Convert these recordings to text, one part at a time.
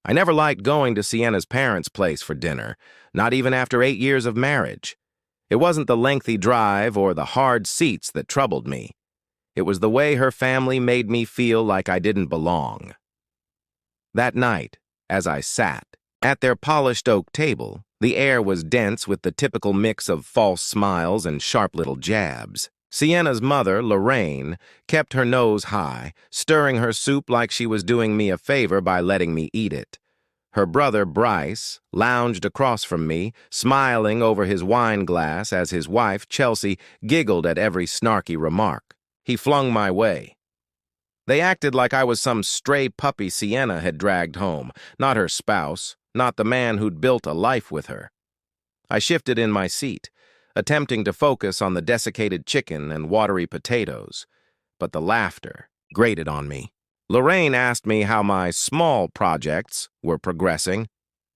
I never liked going to Sienna's parents' place for dinner, not even after 8 years of marriage. It wasn't the lengthy drive or the hard seats that troubled me. It was the way her family made me feel like I didn't belong. That night, as I sat at their polished oak table, the air was dense with the typical mix of false smiles and sharp little jabs. Sienna's mother, Lorraine, kept her nose high, stirring her soup like she was doing me a favor by letting me eat it. Her brother, Bryce, lounged across from me, smiling over his wine glass as his wife, Chelsea, giggled at every snarky remark. He flung my way. They acted like I was some stray puppy Sienna had dragged home, not her spouse, not the man who'd built a life with her. I shifted in my seat, attempting to focus on the desiccated chicken and watery potatoes, but the laughter grated on me. Lorraine asked me how my small projects were progressing,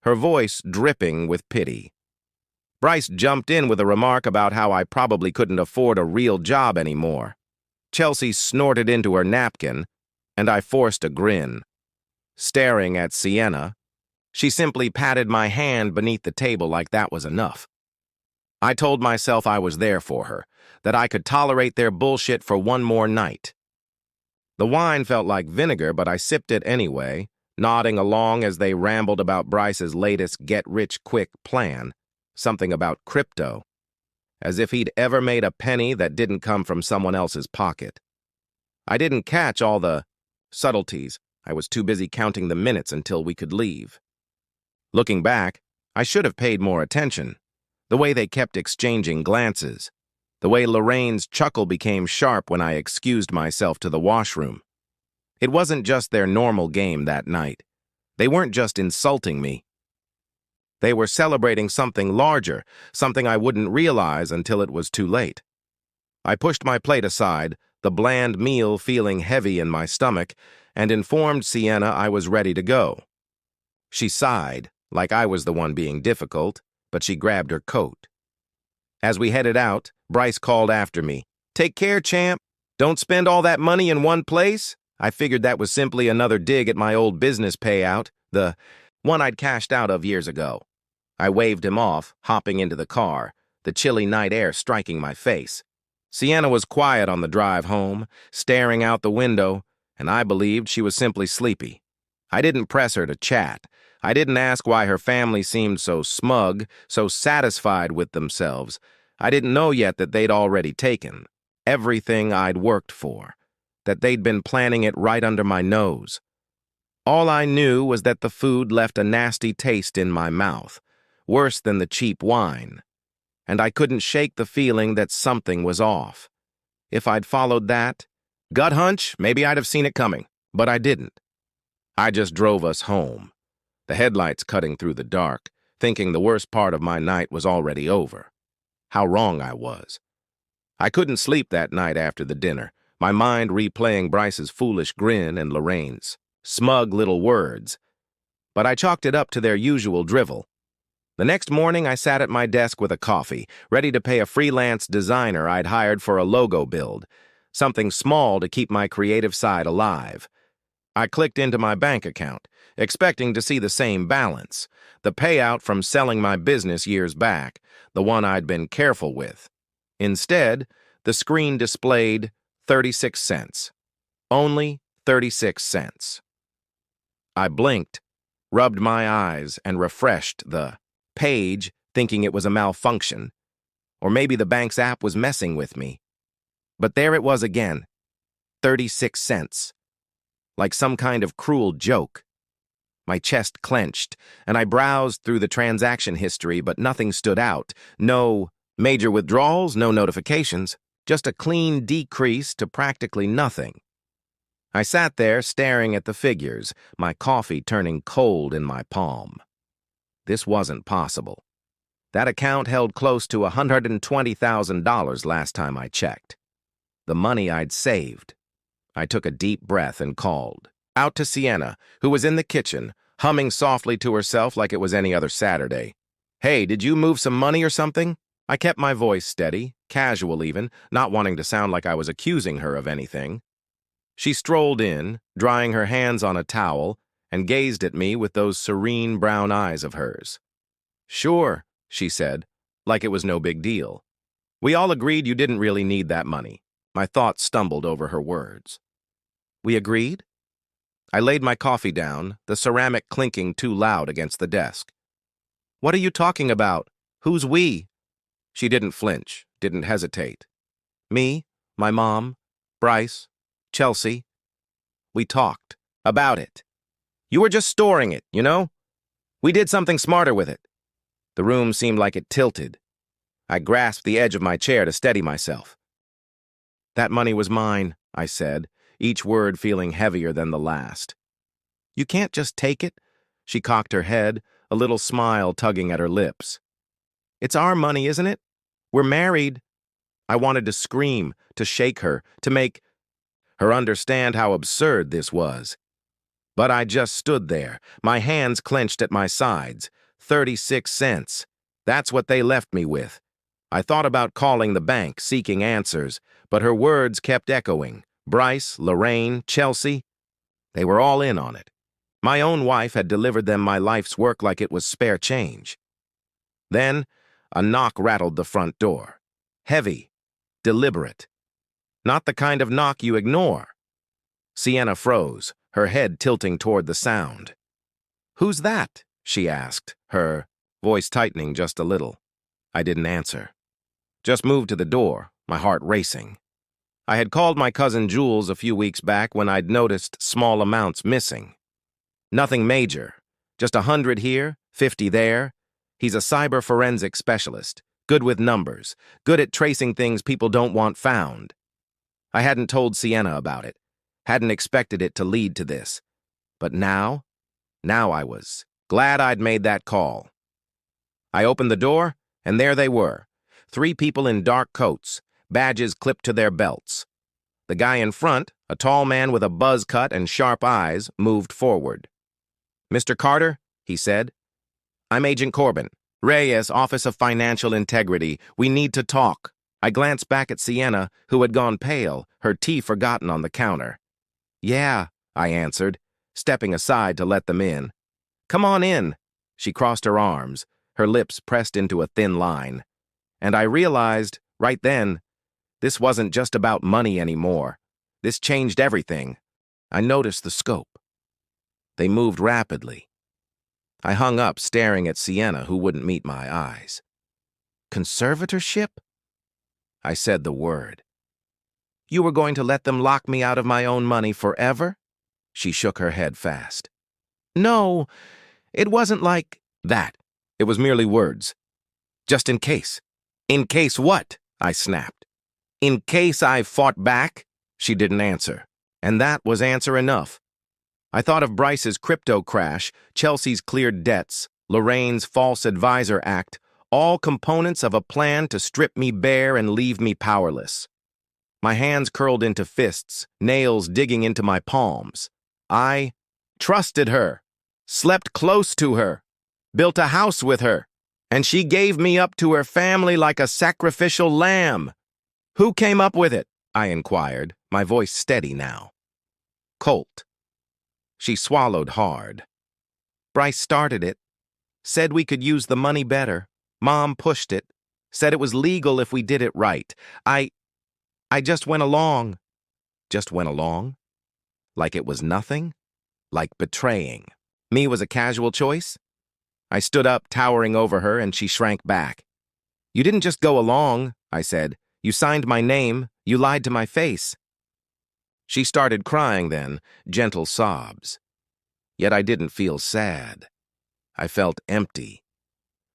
her voice dripping with pity. Bryce jumped in with a remark about how I probably couldn't afford a real job anymore. Chelsea snorted into her napkin, and I forced a grin. Staring at Sienna, she simply patted my hand beneath the table like that was enough. I told myself I was there for her, that I could tolerate their bullshit for one more night. The wine felt like vinegar, but I sipped it anyway, nodding along as they rambled about Bryce's latest get-rich-quick plan, something about crypto, as if he'd ever made a penny that didn't come from someone else's pocket. I didn't catch all the subtleties. I was too busy counting the minutes until we could leave. Looking back, I should have paid more attention. The way they kept exchanging glances. The way Lorraine's chuckle became sharp when I excused myself to the washroom. It wasn't just their normal game that night. They weren't just insulting me. They were celebrating something larger, something I wouldn't realize until it was too late. I pushed my plate aside, the bland meal feeling heavy in my stomach, and informed Sienna I was ready to go. She sighed, like I was the one being difficult, but she grabbed her coat. As we headed out, Bryce called after me. "Take care, champ. Don't spend all that money in one place." I figured that was simply another dig at my old business payout, the one I'd cashed out of years ago. I waved him off, hopping into the car, the chilly night air striking my face. Sienna was quiet on the drive home, staring out the window, and I believed she was simply sleepy. I didn't press her to chat. I didn't ask why her family seemed so smug, so satisfied with themselves. I didn't know yet that they'd already taken everything I'd worked for, that they'd been planning it right under my nose. All I knew was that the food left a nasty taste in my mouth, worse than the cheap wine, and I couldn't shake the feeling that something was off. If I'd followed that gut hunch, maybe I'd have seen it coming, but I didn't. I just drove us home, the headlights cutting through the dark, thinking the worst part of my night was already over. How wrong I was. I couldn't sleep that night after the dinner, my mind replaying Bryce's foolish grin and Lorraine's smug little words. But I chalked it up to their usual drivel. The next morning, I sat at my desk with a coffee, ready to pay a freelance designer I'd hired for a logo build, something small to keep my creative side alive. I clicked into my bank account, expecting to see the same balance, the payout from selling my business years back, the one I'd been careful with. Instead, the screen displayed 36 cents. Only 36 cents. I blinked, rubbed my eyes, and refreshed the page, thinking it was a malfunction. Or maybe the bank's app was messing with me. But there it was again, 36 cents. Like some kind of cruel joke. My chest clenched, and I browsed through the transaction history, but nothing stood out. No major withdrawals, no notifications, just a clean decrease to practically nothing. I sat there staring at the figures, my coffee turning cold in my palm. This wasn't possible. That account held close to $120,000 last time I checked. The money I'd saved. I took a deep breath and called out to Sienna, who was in the kitchen, humming softly to herself like it was any other Saturday. "Hey, did you move some money or something?" I kept my voice steady, casual even, not wanting to sound like I was accusing her of anything. She strolled in, drying her hands on a towel, and gazed at me with those serene brown eyes of hers. "Sure," she said, like it was no big deal. "We all agreed you didn't really need that money." My thoughts stumbled over her words. "We agreed?" I laid my coffee down, the ceramic clinking too loud against the desk. "What are you talking about? Who's we?" She didn't flinch, didn't hesitate. "Me, my mom, Bryce, Chelsea. We talked about it. You were just storing it, you know? We did something smarter with it." The room seemed like it tilted. I grasped the edge of my chair to steady myself. "That money was mine," I said, each word feeling heavier than the last. "You can't just take it." She cocked her head, a little smile tugging at her lips. "It's our money, isn't it? We're married." I wanted to scream, to shake her, to make her understand how absurd this was. But I just stood there, my hands clenched at my sides. 36 cents. That's what they left me with. I thought about calling the bank, seeking answers, but her words kept echoing. Bryce, Lorraine, Chelsea, they were all in on it. My own wife had delivered them my life's work like it was spare change. Then, a knock rattled the front door. Heavy, deliberate. Not the kind of knock you ignore. Sienna froze, her head tilting toward the sound. "Who's that?" she asked, her voice tightening just a little. I didn't answer. Just moved to the door, my heart racing. I had called my cousin Jules a few weeks back when I'd noticed small amounts missing. Nothing major, just 100 here, 50 there. He's a cyber forensic specialist, good with numbers, good at tracing things people don't want found. I hadn't told Sienna about it, hadn't expected it to lead to this. But now I was glad I'd made that call. I opened the door, and there they were, 3 people in dark coats, badges clipped to their belts. The guy in front, a tall man with a buzz cut and sharp eyes, moved forward. "Mr. Carter," he said. "I'm Agent Corbin, Reyes, Office of Financial Integrity. We need to talk." I glanced back at Sienna, who had gone pale, her tea forgotten on the counter. "Yeah," I answered, stepping aside to let them in. "Come on in." She crossed her arms, her lips pressed into a thin line. And I realized, right then, this wasn't just about money anymore. This changed everything. I noticed the scope. They moved rapidly. I hung up, staring at Sienna, who wouldn't meet my eyes. "Conservatorship?" I said the word. "You were going to let them lock me out of my own money forever?" She shook her head fast. "No, it wasn't like that. It was merely words. Just in case." "In case what?" I snapped. "In case I fought back?" She didn't answer, and that was answer enough. I thought of Bryce's crypto crash, Chelsea's cleared debts, Lorraine's false advisor act, all components of a plan to strip me bare and leave me powerless. My hands curled into fists, nails digging into my palms. I trusted her, slept close to her, built a house with her, and she gave me up to her family like a sacrificial lamb. "Who came up with it?" I inquired, my voice steady now. "Colt." She swallowed hard. "Bryce started it. Said we could use the money better. Mom pushed it. Said it was legal if we did it right. I just went along." Just went along? Like it was nothing? Like betraying. Me was a casual choice? I stood up, towering over her, and she shrank back. "You didn't just go along," I said. "You signed my name. You lied to my face." She started crying then, gentle sobs. Yet I didn't feel sad. I felt empty.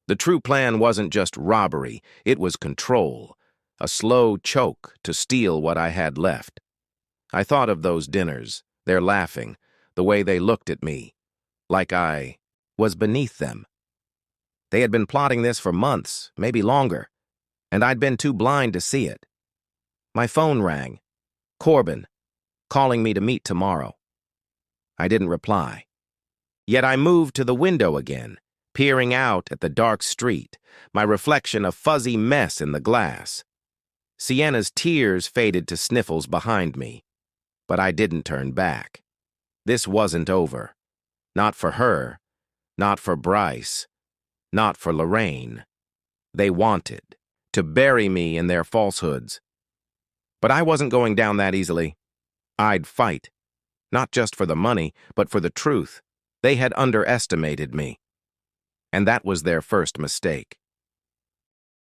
The true plan wasn't just robbery, it was control, a slow choke to steal what I had left. I thought of those dinners, their laughing, the way they looked at me, like I was beneath them. They had been plotting this for months, maybe longer, and I'd been too blind to see it. My phone rang. Corbin, calling me to meet tomorrow. I didn't reply. Yet I moved to the window again, peering out at the dark street, my reflection a fuzzy mess in the glass. Sienna's tears faded to sniffles behind me, but I didn't turn back. This wasn't over. Not for her, not for Bryce, not for Lorraine. They wanted to bury me in their falsehoods. But I wasn't going down that easily. I'd fight, not just for the money, but for the truth. They had underestimated me. And that was their first mistake.